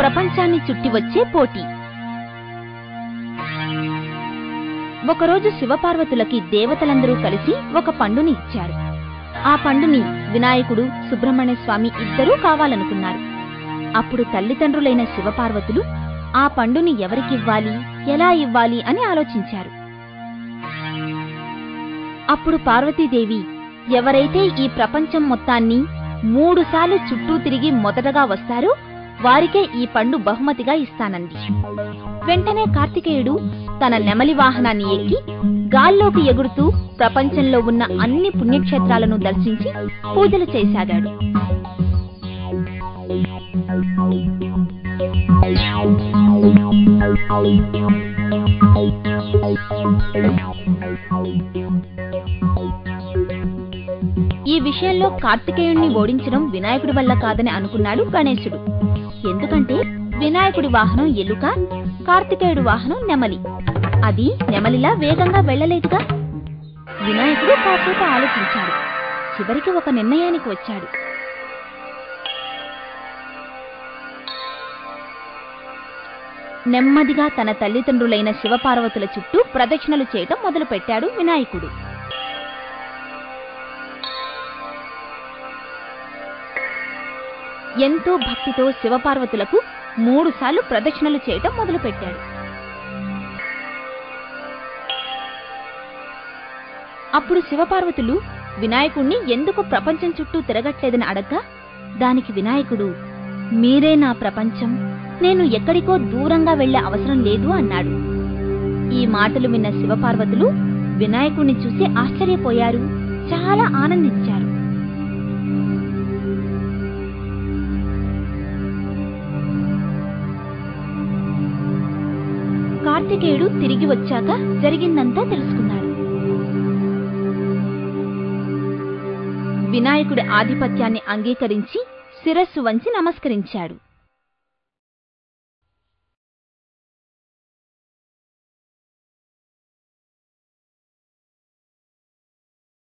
ప్రపంచాన్ని చుట్టి వచ్చే పోటీ. ఒకరోజు శివపార్వతులకి దేవతలందరూ కలిసి ఒక పండుని ఇచ్చారు. ఆ పండుని వినాయకుడు, సుబ్రహ్మణ్య స్వామి ఇద్దరూ కావాలనుకున్నారు. అప్పుడు తల్లిదండ్రులైన శివపార్వతులు ఆ పండుని ఎవరికివ్వాలి, ఎలా ఇవ్వాలి అని ఆలోచించారు. అప్పుడు పార్వతీదేవి, ఎవరైతే ఈ ప్రపంచం మొత్తాన్ని 3 సార్లు చుట్టూ తిరిగి మొదటగా వస్తారో వారికే ఈ పండు బహుమతిగా ఇస్తానంది. వెంటనే కార్తికేయుడు తన నెమలి వాహనాన్ని ఎక్కి గాల్లోకి ఎగురుతూ ప్రపంచంలో ఉన్న అన్ని పుణ్యక్షేత్రాలను దర్శించి పూజలు చేయసాగాడు. ఈ విషయంలో కార్తికేయుణ్ణి ఓడించడం వినాయకుడి వల్ల కాదని అనుకున్నాడు గణేశుడు. ఎందుకంటే వినాయకుడి వాహనం ఎలుక, కార్తికేయుడి వాహనం నెమలి. అది నెమలిలా వేగంగా వెళ్లలేదుగా. వినాయకుడు కాసేపు ఆలోచించాడు. చివరికి ఒక నిర్ణయానికి వచ్చాడు. నెమ్మదిగా తన తల్లిదండ్రులైన శివపార్వతుల చుట్టూ ప్రదక్షిణలు చేయటం మొదలుపెట్టాడు వినాయకుడు. ఎంతో భక్తితో శివపార్వతులకు 3 సార్లు ప్రదక్షిణలు చేయటం మొదలుపెట్టాడు. అప్పుడు శివపార్వతులు వినాయకుణ్ణి ఎందుకు ప్రపంచం చుట్టూ తిరగట్లేదని అడగ్గా, దానికి వినాయకుడు, మీరే నా ప్రపంచం, నేను ఎక్కడికో దూరంగా వెళ్లే అవసరం లేదు అన్నాడు. ఈ మాటలు విన్న శివపార్వతులు వినాయకుణ్ణి చూసి ఆశ్చర్యపోయారు, చాలా ఆనందించారు. కార్తికేయుడు తిరిగి వచ్చాక జరిగిందంతా తెలుసుకున్నాడు. వినాయకుడి ఆధిపత్యాన్ని అంగీకరించి శిరస్సు వంచి నమస్కరించాడు.